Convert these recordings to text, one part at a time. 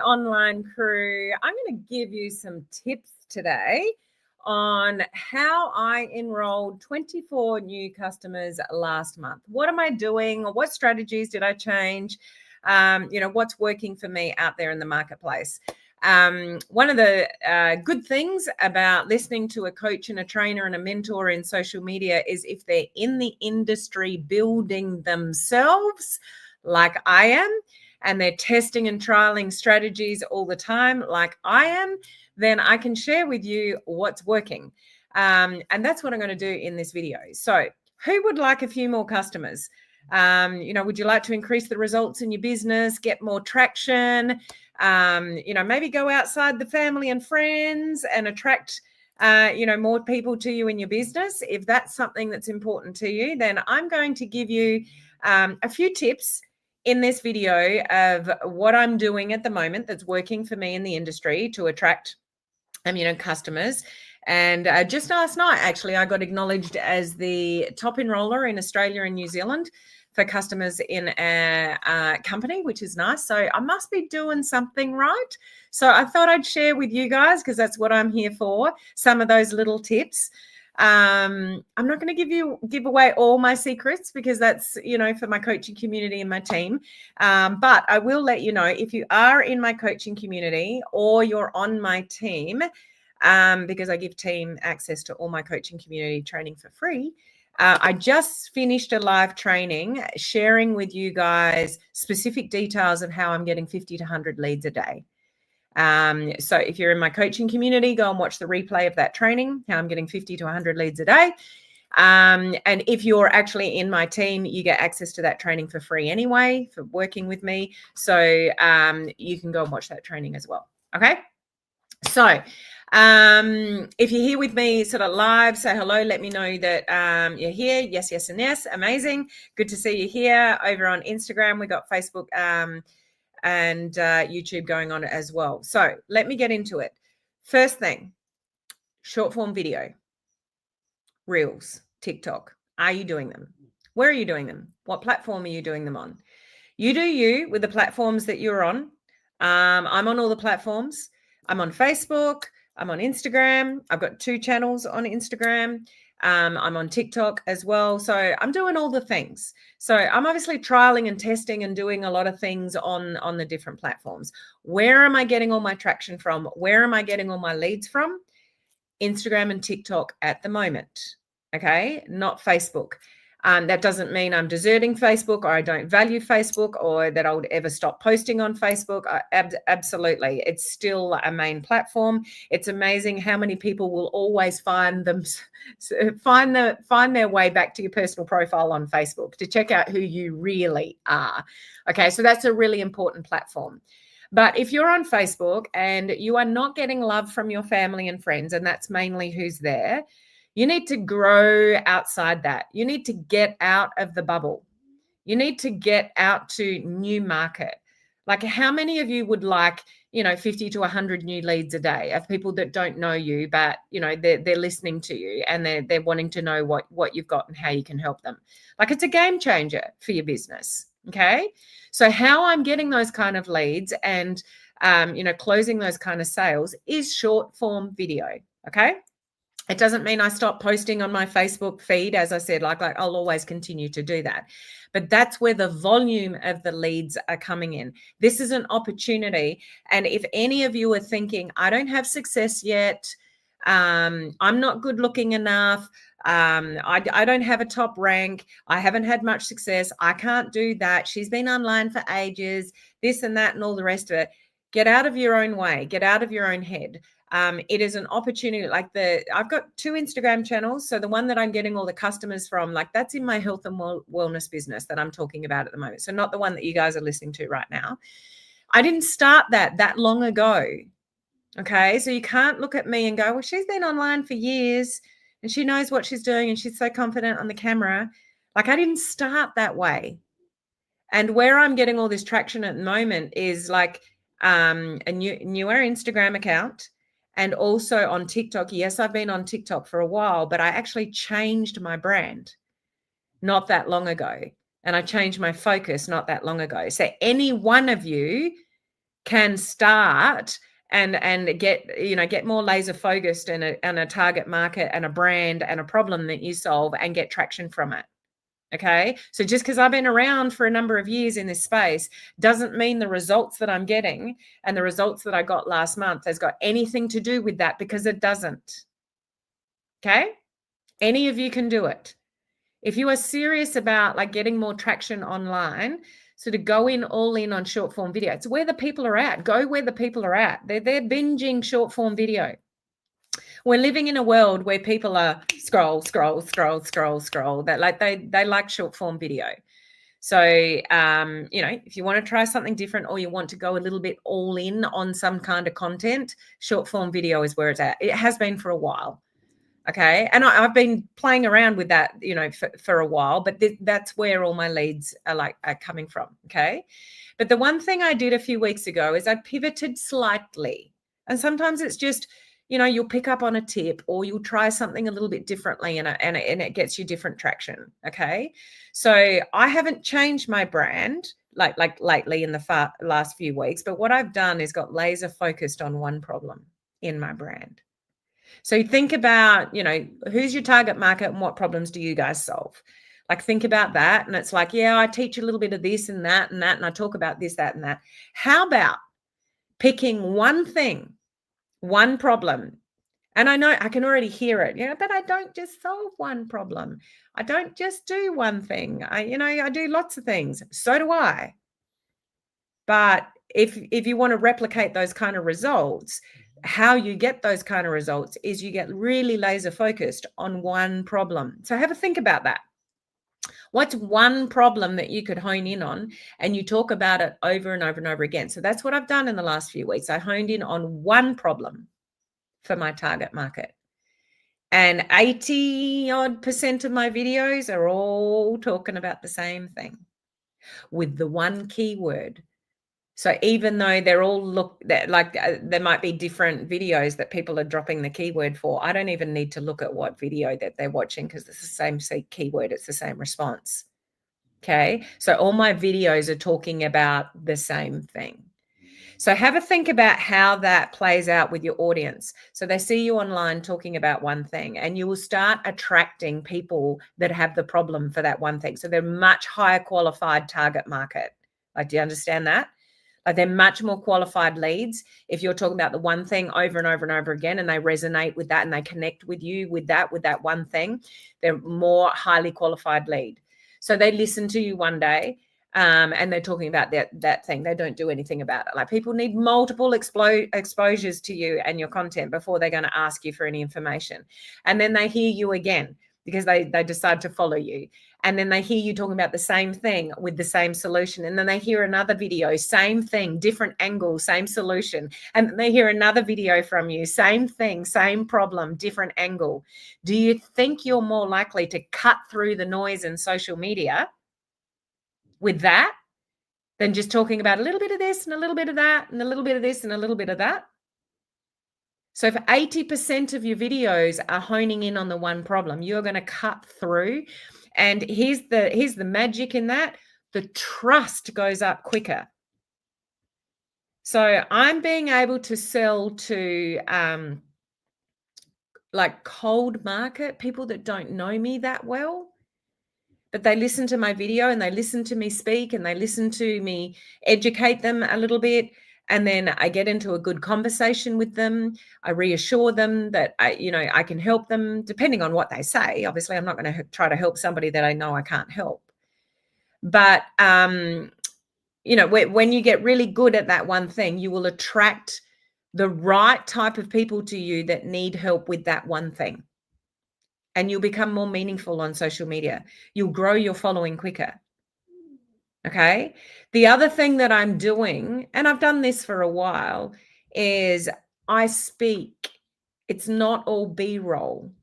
online crew. I'm going to give you some tips today on how I enrolled 24 new customers last month. What am I doing? What strategies did I change? What's working for me out there in the marketplace. One of the good things about listening to a coach and a trainer and a mentor in social media is if they're in the industry building themselves, like I am, and they're testing and trialing strategies all the time, like I am, then I can share with you what's working. And that's what I'm going to do in this video. So who would like a few more customers? Would you like to increase the results in your business, get more traction, maybe go outside the family and friends and attract, more people to you in your business? If that's something that's important to you, then I'm going to give you a few tips in this video of what I'm doing at the moment that's working for me in the industry to attract, customers. And just last night, actually, I got acknowledged as the top enroller in Australia and New Zealand for customers in a company, which is nice. So I must be doing something right. So I thought I'd share with you guys, because that's what I'm here for, some of those little tips. I'm not going to give away all my secrets, because that's, for my coaching community and my team. But I will let you know, if you are in my coaching community or you're on my team, because I give team access to all my coaching community training for free. I just finished a live training sharing with you guys specific details of how I'm getting 50 to 100 leads a day. So if you're in my coaching community, go and watch the replay of that training, how I'm getting 50 to 100 leads a day. And if you're actually in my team, you get access to that training for free anyway, for working with me. So you can go and watch that training as well. Okay. So if you're here with me sort of live, say hello, let me know that you're here. Yes, yes, and yes. Amazing. Good to see you here. Over on Instagram, we got Facebook and YouTube going on as well. So let me get into it. First thing, short form video, Reels, TikTok. Are you doing them? Where are you doing them? What platform are you doing them on? You do you with the platforms that you're on. I'm on all the platforms. I'm on Facebook. I'm on Instagram. I've got 2 channels on Instagram. I'm on TikTok as well. So I'm doing all the things. So I'm obviously trialing and testing and doing a lot of things on the different platforms. Where am I getting all my traction from? Where am I getting all my leads from? Instagram and TikTok at the moment. Okay, not Facebook. That doesn't mean I'm deserting Facebook or I don't value Facebook or that I would ever stop posting on Facebook. Absolutely. It's still a main platform. It's amazing how many people will always find their way back to your personal profile on Facebook to check out who you really are. Okay, so that's a really important platform. But if you're on Facebook and you are not getting love from your family and friends, and that's mainly who's there, you need to grow outside that. You need to get out of the bubble. You need to get out to new market. Like, how many of you would like, 50 to 100 new leads a day of people that don't know you, but, they're listening to you and they're wanting to know what you've got and how you can help them. Like, it's a game changer for your business. Okay. So how I'm getting those kind of leads and, closing those kind of sales is short form video. Okay. It doesn't mean I stop posting on my Facebook feed. As I said, like I'll always continue to do that. But that's where the volume of the leads are coming in. This is an opportunity. And if any of you are thinking, I don't have success yet, I'm not good looking enough, I don't have a top rank, I haven't had much success, I can't do that, she's been online for ages, this and that and all the rest of it, get out of your own way, get out of your own head. It is an opportunity. I've got 2 Instagram channels. So the one that I'm getting all the customers from, like, that's in my health and wellness business that I'm talking about at the moment. So not the one that you guys are listening to right now. I didn't start that long ago. Okay. So you can't look at me and go, well, she's been online for years and she knows what she's doing and she's so confident on the camera. Like, I didn't start that way. And where I'm getting all this traction at the moment is like a newer Instagram account. And also on TikTok. Yes, I've been on TikTok for a while, but I actually changed my brand not that long ago. And I changed my focus not that long ago. So any one of you can start and get more laser focused in a target market and a brand and a problem that you solve and get traction from it. Okay. So just because I've been around for a number of years in this space doesn't mean the results that I'm getting and the results that I got last month has got anything to do with that, because it doesn't. Okay. Any of you can do it. If you are serious about like getting more traction online, so to go in all in on short form video, it's where the people are at. Go where the people are at. They're binging short form video. We're living in a world where people are scroll. That like they like short form video. So if you want to try something different or you want to go a little bit all in on some kind of content, short form video is where it's at. It has been for a while. Okay. And I've been playing around with that, for a while, but that's where all my leads are coming from. Okay. But the one thing I did a few weeks ago is I pivoted slightly. And sometimes it's just, you'll pick up on a tip or you'll try something a little bit differently and it gets you different traction. Okay. So I haven't changed my brand like lately in the last few weeks, but what I've done is got laser focused on one problem in my brand. So think about, who's your target market and what problems do you guys solve? Like think about that. And it's like, yeah, I teach a little bit of this and that and that, and I talk about this, that, and that. How about picking one thing, one problem? And I know I can already hear it, but I don't just solve one problem. I don't just do one thing. I do lots of things. So do I. But if you want to replicate those kind of results, how you get those kind of results is you get really laser focused on one problem. So have a think about that. What's one problem that you could hone in on, and you talk about it over and over and over again? So that's what I've done in the last few weeks. I honed in on one problem for my target market. And 80% of my videos are all talking about the same thing with the one keyword. So even though they're all there might be different videos that people are dropping the keyword for, I don't even need to look at what video that they're watching because it's the same keyword, it's the same response. Okay. So all my videos are talking about the same thing. So have a think about how that plays out with your audience. So they see you online talking about one thing, and you will start attracting people that have the problem for that one thing. So they're much higher qualified target market. Like, do you understand that? They're much more qualified leads if you're talking about the one thing over and over and over again, and they resonate with that and they connect with you with that one thing. They're more highly qualified lead. So they listen to you one day and they're talking about that thing. They don't do anything about it. Like, people need multiple exposures to you and your content before they're going to ask you for any information. And then they hear you again because they decide to follow you. And then they hear you talking about the same thing with the same solution. And then they hear another video, same thing, different angle, same solution. And then they hear another video from you, same thing, same problem, different angle. Do you think you're more likely to cut through the noise in social media with that than just talking about a little bit of this and a little bit of that and a little bit of this and a little bit of that? So if 80% of your videos are honing in on the one problem, you're going to cut through. And here's the magic in that: the trust goes up quicker. So I'm being able to sell to like cold market, people that don't know me that well, but they listen to my video and they listen to me speak and they listen to me educate them a little bit. And then I get into a good conversation with them. I reassure them that I can help them depending on what they say. Obviously, I'm not going to try to help somebody that I know I can't help. But, when you get really good at that one thing, you will attract the right type of people to you that need help with that one thing. And you'll become more meaningful on social media. You'll grow your following quicker. Okay. The other thing that I'm doing, and I've done this for a while, is I speak. It's not all B-roll.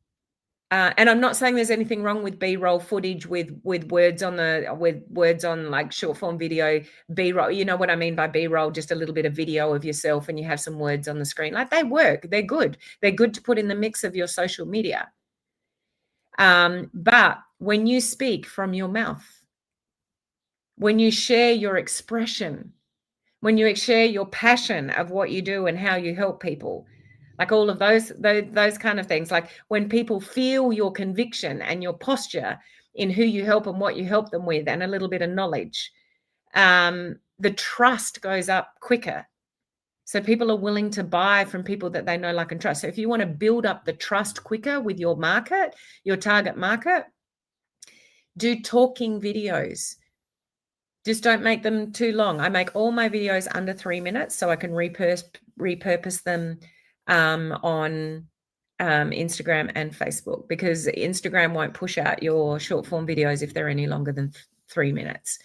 And I'm not saying there's anything wrong with B-roll footage with words on like short form video, B-roll. You know what I mean by B-roll? Just a little bit of video of yourself and you have some words on the screen. Like, they work. They're good. They're good to put in the mix of your social media. But when you speak from your mouth, when you share your expression, when you share your passion of what you do and how you help people, like all of those kind of things, like when people feel your conviction and your posture in who you help and what you help them with, and a little bit of knowledge, the trust goes up quicker. So people are willing to buy from people that they know, like, and trust. So if you want to build up the trust quicker with your market, your target market, do talking videos. Just don't make them too long. I make all my videos under 3 minutes so I can repurpose them on Instagram and Facebook, because Instagram won't push out your short form videos if they're any longer than 3 minutes.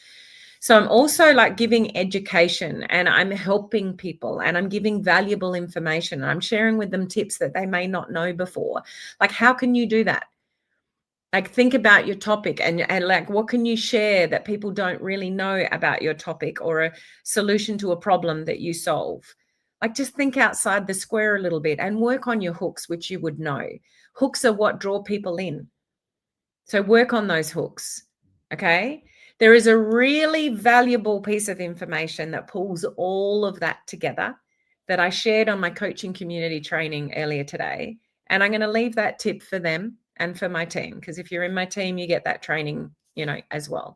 So I'm also like giving education, and I'm helping people, and I'm giving valuable information. I'm sharing with them tips that they may not know before. Like, how can you do that? Like, think about your topic and like, what can you share that people don't really know about your topic, or a solution to a problem that you solve? Like, just think outside the square a little bit and work on your hooks, which you would know. Hooks are what draw people in. So work on those hooks. Okay. There is a really valuable piece of information that pulls all of that together that I shared on my coaching community training earlier today. And I'm going to leave that tip for them and for my team, because if you're in my team, you get that training, as well.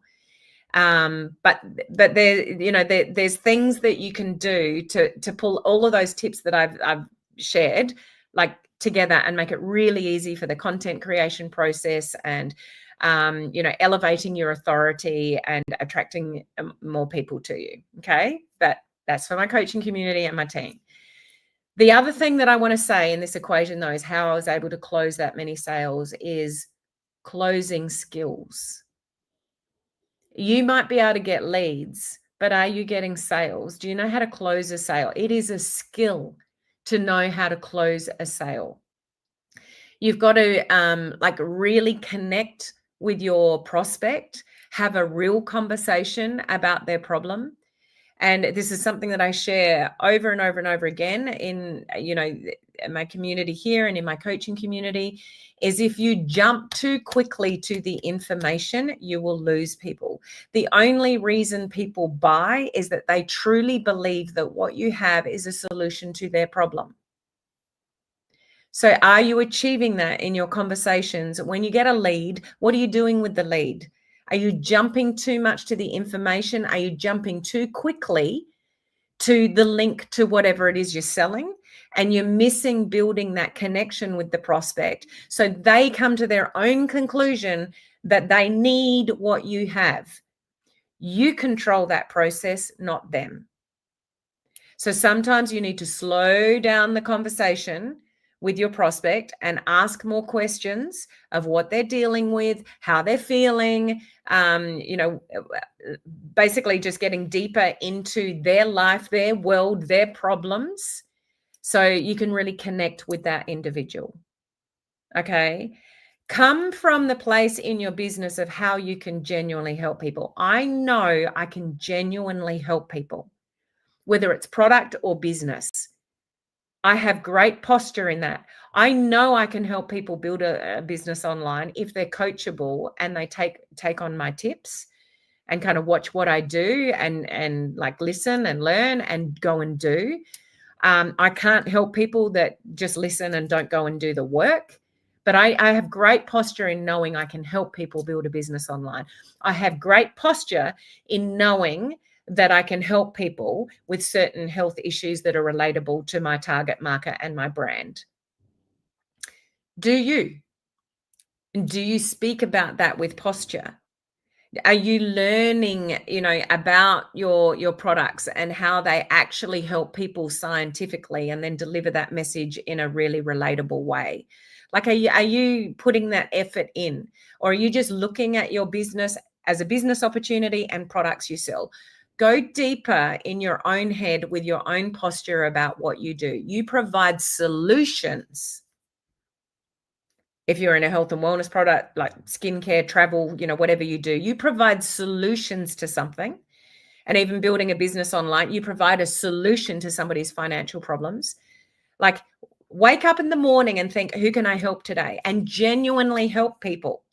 But there's things that you can do to pull all of those tips that I've shared, like, together, and make it really easy for the content creation process, and elevating your authority and attracting more people to you. Okay. But that's for my coaching community and my team. The other thing that I want to say in this equation, though, is how I was able to close that many sales is closing skills. You might be able to get leads, but are you getting sales? Do you know how to close a sale? It is a skill to know how to close a sale. You've got to really connect with your prospect, have a real conversation about their problem. And this is something that I share over and over and over again in my community here and in my coaching community, is if you jump too quickly to the information, you will lose people. The only reason people buy is that they truly believe that what you have is a solution to their problem. So are you achieving that in your conversations? When you get a lead, what are you doing with the lead? Are you jumping too much to the information? Are you jumping too quickly to the link to whatever it is you're selling? And you're missing building that connection with the prospect, so they come to their own conclusion that they need what you have. You control that process, not them. So sometimes you need to slow down the conversation with your prospect and ask more questions of what they're dealing with, how they're feeling, basically just getting deeper into their life, their world, their problems, so you can really connect with that individual. Okay. Come from the place in your business of how you can genuinely help people. I know I can genuinely help people, whether it's product or business. I have great posture in that. I know I can help people build a business online if they're coachable and they take on my tips and kind of watch what I do and like listen and learn and go and do. I can't help people that just listen and don't go and do the work. But I have great posture in knowing I can help people build a business online. I have great posture in knowing that I can help people with certain health issues that are relatable to my target market and my brand. Do you? Do you speak about that with posture? Are you learning, about your products and how they actually help people scientifically, and then deliver that message in a really relatable way? Like, are you putting that effort in, or are you just looking at your business as a business opportunity and products you sell? Go deeper in your own head with your own posture about what you do. You provide solutions. If you're in a health and wellness product like skincare, travel, whatever you do, you provide solutions to something. And even building a business online, you provide a solution to somebody's financial problems. Like, wake up in the morning and think, who can I help today? And genuinely help people.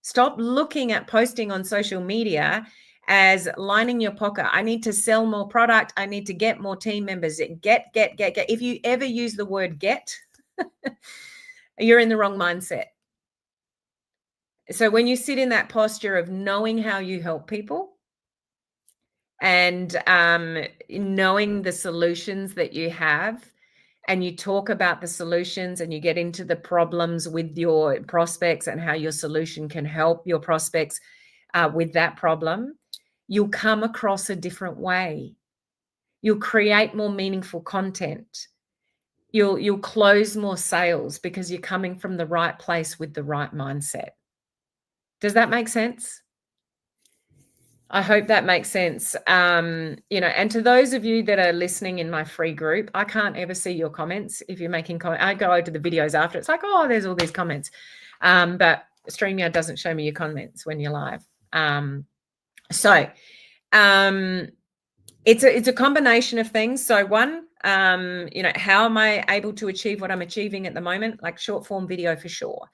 Stop looking at posting on social media as lining your pocket. I need to sell more product. I need to get more team members. Get. If you ever use the word get, you're in the wrong mindset. So when you sit in that posture of knowing how you help people and knowing the solutions that you have, and you talk about the solutions and you get into the problems with your prospects and how your solution can help your prospects with that problem, you'll come across a different way. You'll create more meaningful content. You'll close more sales because you're coming from the right place with the right mindset. Does that make sense? I hope that makes sense. And to those of you that are listening in my free group, I can't ever see your comments. If you're making comments, I go to the videos after. It's like, oh, there's all these comments. But StreamYard doesn't show me your comments when you're live. It's a combination of things. So one, how am I able to achieve what I'm achieving at the moment? Like short form video for sure.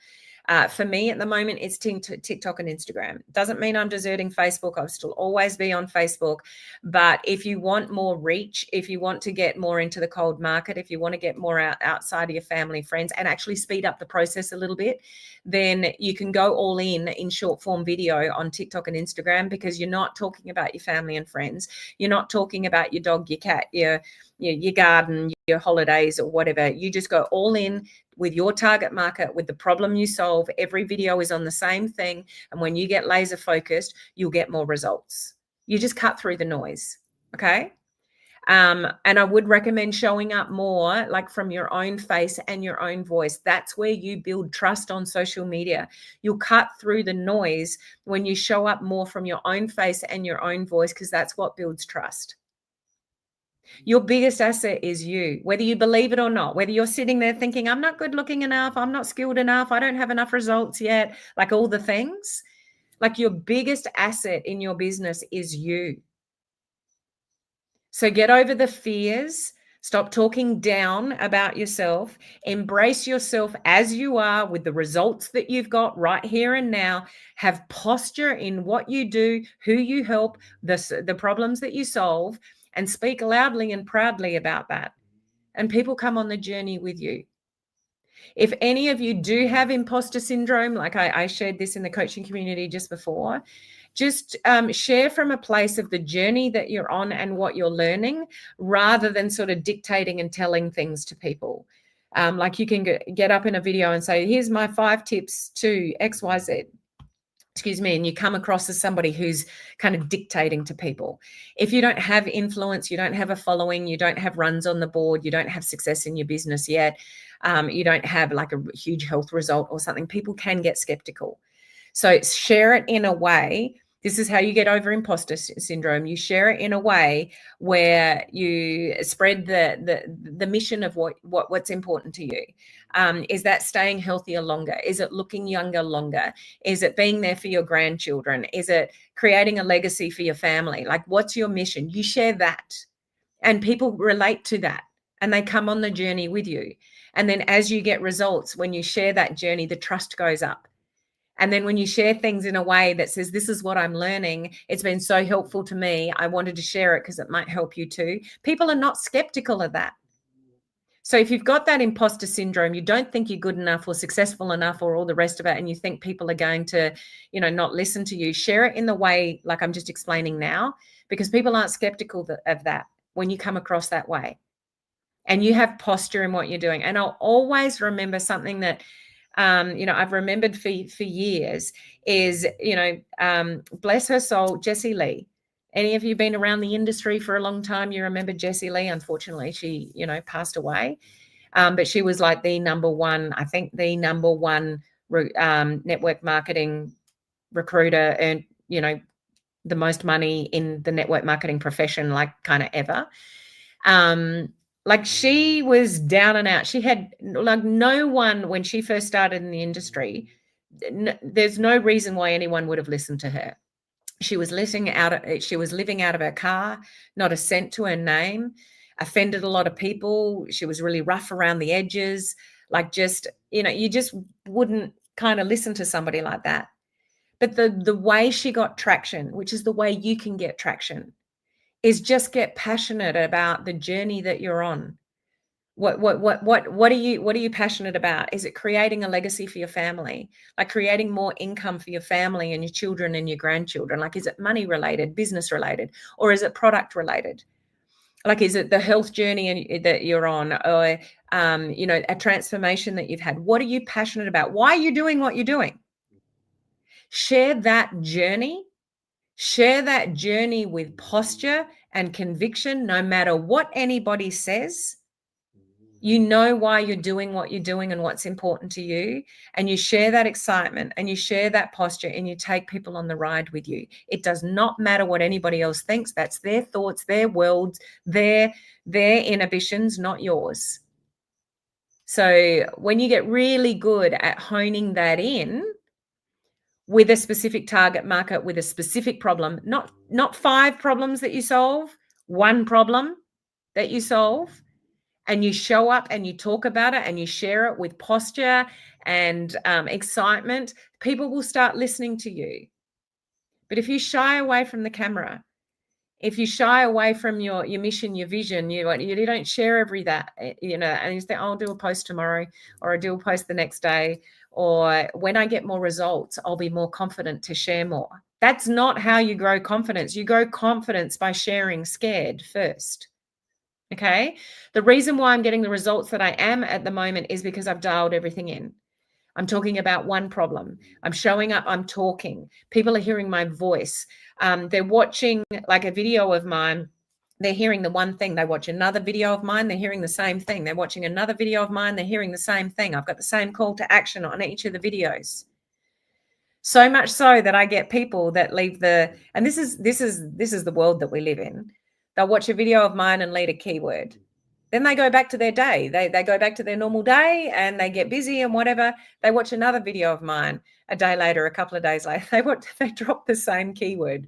For me at the moment, it's TikTok and Instagram. Doesn't mean I'm deserting Facebook. I'll still always be on Facebook. But if you want more reach, if you want to get more into the cold market, if you want to get more outside of your family, friends, and actually speed up the process a little bit, then you can go all in short form video on TikTok and Instagram, because you're not talking about your family and friends. You're not talking about your dog, your cat, your garden, your holidays or whatever. You just go all in with your target market, with the problem you solve. Every video is on the same thing. And when you get laser focused, you'll get more results. You just cut through the noise. Okay. And I would recommend showing up more like from your own face and your own voice. That's where you build trust on social media. You'll cut through the noise when you show up more from your own face and your own voice, because that's what builds trust. Your biggest asset is you, whether you believe it or not, whether you're sitting there thinking, I'm not good looking enough, I'm not skilled enough, I don't have enough results yet, like all the things. Like your biggest asset in your business is you. So get over the fears, stop talking down about yourself, embrace yourself as you are with the results that you've got right here and now. Have posture in what you do, who you help, the problems that you solve, and speak loudly and proudly about that. And people come on the journey with you. If any of you do have imposter syndrome, like I shared this in the coaching community just before, just share from a place of the journey that you're on and what you're learning, rather than sort of dictating and telling things to people. Like you can get up in a video and say, here's my 5 tips to XYZ. Excuse me, and you come across as somebody who's kind of dictating to people. If you don't have influence, you don't have a following, you don't have runs on the board, you don't have success in your business yet, you don't have like a huge health result or something, people can get skeptical. So share it in a way. This is how you get over imposter syndrome. You share it in a way where you spread the mission of what's important to you. Is that staying healthier longer? Is it looking younger longer? Is it being there for your grandchildren? Is it creating a legacy for your family? Like, what's your mission? You share that, and people relate to that, and they come on the journey with you. And then as you get results, when you share that journey, the trust goes up. And then when you share things in a way that says, this is what I'm learning, it's been so helpful to me, I wanted to share it because it might help you too. People are not skeptical of that. So if you've got that imposter syndrome, you don't think you're good enough or successful enough or all the rest of it, and you think people are going to, not listen to you, share it in the way like I'm just explaining now, because people aren't skeptical of that when you come across that way. And you have posture in what you're doing. And I'll always remember something that I've remembered for years is, bless her soul, Jessie Lee. Any of you been around the industry for a long time, you remember Jessie Lee. Unfortunately, she, passed away. But she was like the number one network marketing recruiter, and, the most money in the network marketing profession, like kind of ever. Like she was down and out. She had like no one when she first started in the industry. There's no reason why anyone would have listened to her. She was living out of her car, not a cent to her name, offended a lot of people. She was really rough around the edges. Like just, you just wouldn't kind of listen to somebody like that. But the way she got traction, which is the way you can get traction, is just get passionate about the journey that you're on. What are you passionate about? Is it creating a legacy for your family? Like creating more income for your family and your children and your grandchildren? Like, is it money related, business related, or is it product related? Like, is it the health journey that you're on, or a transformation that you've had? What are you passionate about? Why are you doing what you're doing? Share that journey. Share that journey with posture and conviction, no matter what anybody says. You know why you're doing what you're doing and what's important to you. And you share that excitement and you share that posture and you take people on the ride with you. It does not matter what anybody else thinks. That's their thoughts, their worlds, their inhibitions, not yours. So when you get really good at honing that in with a specific target market, with a specific problem, not 5 problems that you solve, 1 problem that you solve, and you show up and you talk about it and you share it with posture and excitement, people will start listening to you. But if you shy away from the camera, if you shy away from your mission, your vision, you don't share and you say, I'll do a post tomorrow, or I'll do a post the next day, or when I get more results, I'll be more confident to share more. That's not how you grow confidence. You grow confidence by sharing scared first. Okay. The reason why I'm getting the results that I am at the moment is because I've dialed everything in. I'm talking about one problem. I'm showing up. I'm talking. People are hearing my voice. They're watching like a video of mine. They're hearing the one thing. They watch another video of mine. They're hearing the same thing. They're watching another video of mine. They're hearing the same thing. I've got the same call to action on each of the videos. So much so that I get people that leave and this is the world that we live in. They'll watch a video of mine and lead a keyword. Then they go back to their day. They go back to their normal day and they get busy and whatever. They watch another video of mine a day later, a couple of days later. They drop the same keyword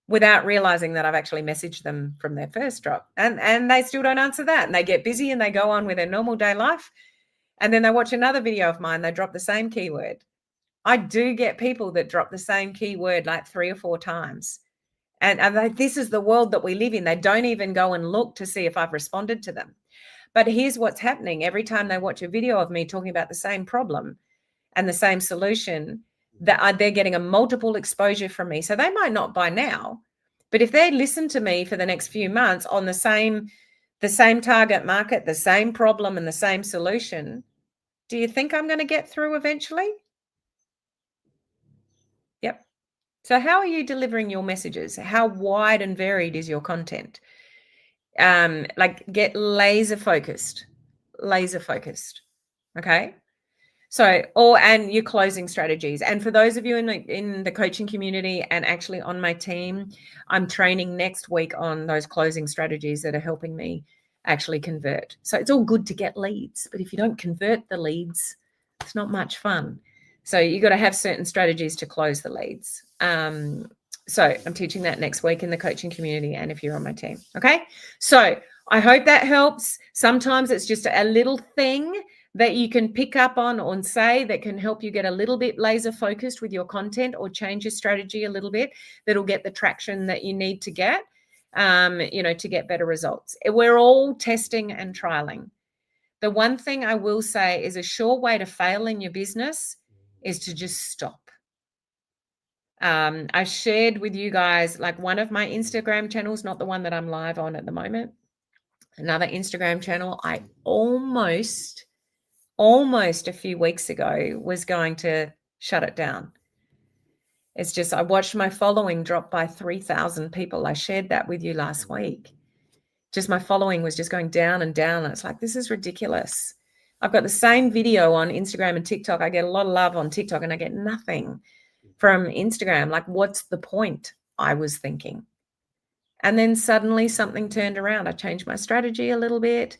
without realizing that I've actually messaged them from their first drop. And they still don't answer that. And they get busy and they go on with their normal day life. And then they watch another video of mine. They drop the same keyword. I do get people that drop the same keyword like 3 or 4 times. And this is the world that we live in. They don't even go and look to see if I've responded to them. But here's what's happening. Every time they watch a video of me talking about the same problem and the same solution, they're getting a multiple exposure from me. So they might not buy now, but if they listen to me for the next few months on the same target market, the same problem and the same solution, do you think I'm going to get through eventually? Yep. So how are you delivering your messages? How wide and varied is your content? Get laser focused. Okay. So, and your closing strategies. And for those of you in the coaching community and actually on my team, I'm training next week on those closing strategies that are helping me actually convert. So it's all good to get leads, but if you don't convert the leads, it's not much fun. So you got to have certain strategies to close the leads. So I'm teaching that next week in the coaching community and if you're on my team. Okay. So I hope that helps. Sometimes it's just a little thing that you can pick up on or say that can help you get a little bit laser focused with your content or change your strategy a little bit. That'll get the traction that you need to get, to get better results. We're all testing and trialing. The one thing I will say is a sure way to fail in your business is to just stop. I shared with you guys like one of my Instagram channels, not the one that I'm live on at the moment, another Instagram channel. I almost a few weeks ago was going to shut it down. It's just, I watched my following drop by 3,000 people. I shared that with you last week. Just my following was just going down and down. And it's like, this is ridiculous. I've got the same video on Instagram and TikTok. I get a lot of love on TikTok and I get nothing from Instagram. Like, what's the point? I was thinking. And then suddenly something turned around. I changed my strategy a little bit.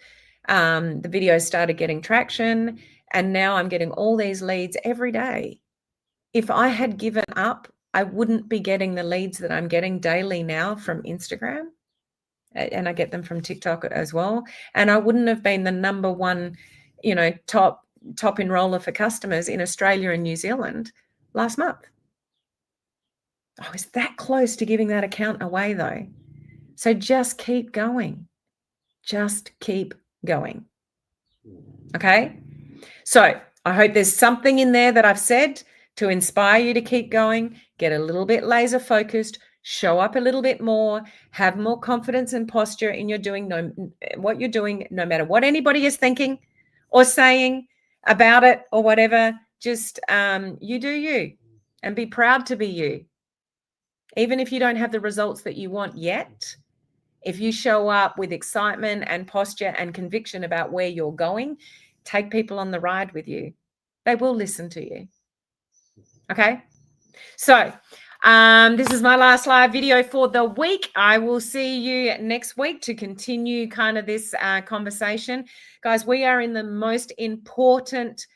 The videos started getting traction and now I'm getting all these leads every day. If I had given up, I wouldn't be getting the leads that I'm getting daily now from Instagram. And I get them from TikTok as well. And I wouldn't have been the number one, top enroller for customers in Australia and New Zealand last month. I was that close to giving that account away though. So just keep going. Just keep going. Okay? So I hope there's something in there that I've said to inspire you to keep going, get a little bit laser focused, show up a little bit more, have more confidence and posture in what you're doing, no matter what anybody is thinking or saying about it or whatever. Just you do you and be proud to be you. Even if you don't have the results that you want yet, if you show up with excitement and posture and conviction about where you're going, take people on the ride with you. They will listen to you. Okay? So, this is my last live video for the week. I will see you next week to continue kind of this conversation. Guys, we are in the most important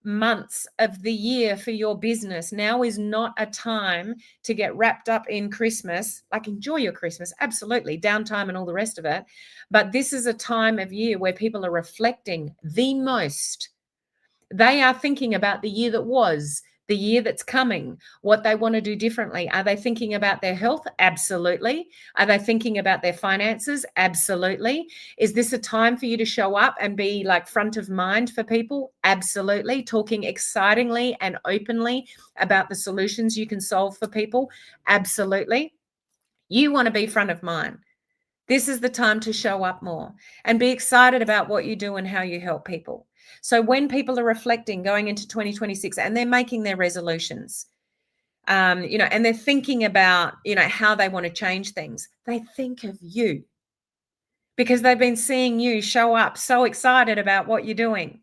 months of the year for your business. Now is not a time to get wrapped up in Christmas. Like, enjoy your Christmas, absolutely, downtime and all the rest of it. But this is a time of year where people are reflecting the most. They are thinking about the year that was, the year that's coming, what they want to do differently. Are they thinking about their health? Absolutely. Are they thinking about their finances? Absolutely. Is this a time for you to show up and be like front of mind for people? Absolutely. Talking excitingly and openly about the solutions you can solve for people? Absolutely. You want to be front of mind. This is the time to show up more and be excited about what you do and how you help people. So when people are reflecting going into 2026 and they're making their resolutions, and they're thinking about, how they want to change things, they think of you because they've been seeing you show up so excited about what you're doing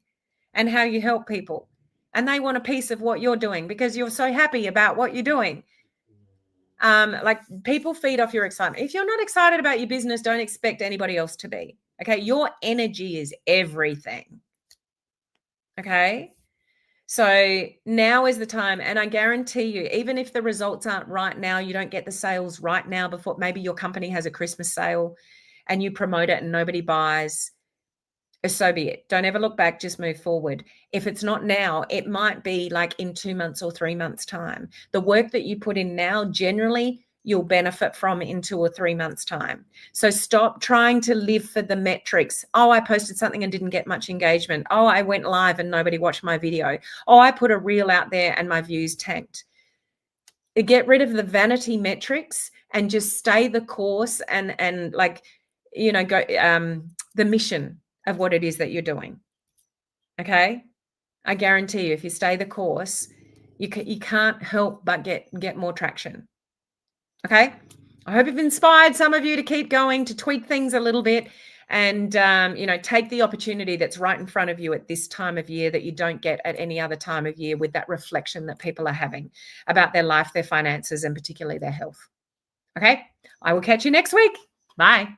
and how you help people. And they want a piece of what you're doing because you're so happy about what you're doing. Like, people feed off your excitement. If you're not excited about your business, don't expect anybody else to be. Okay. Your energy is everything. Okay. So now is the time. And I guarantee you, even if the results aren't right now, you don't get the sales right now before maybe your company has a Christmas sale and you promote it and nobody buys, so be it. Don't ever look back, just move forward. If it's not now, it might be like in 2 months or 3 months' time. The work that you put in now, generally, you'll benefit from in 2 or 3 months' time. So stop trying to live for the metrics. Oh, I posted something and didn't get much engagement. Oh, I went live and nobody watched my video. Oh, I put a reel out there and my views tanked. Get rid of the vanity metrics and just stay the course and go the mission of what it is that you're doing. Okay. I guarantee you, if you stay the course, you can't help but get more traction. Okay. I hope I've inspired some of you to keep going, to tweak things a little bit and, take the opportunity that's right in front of you at this time of year that you don't get at any other time of year, with that reflection that people are having about their life, their finances, and particularly their health. Okay. I will catch you next week. Bye.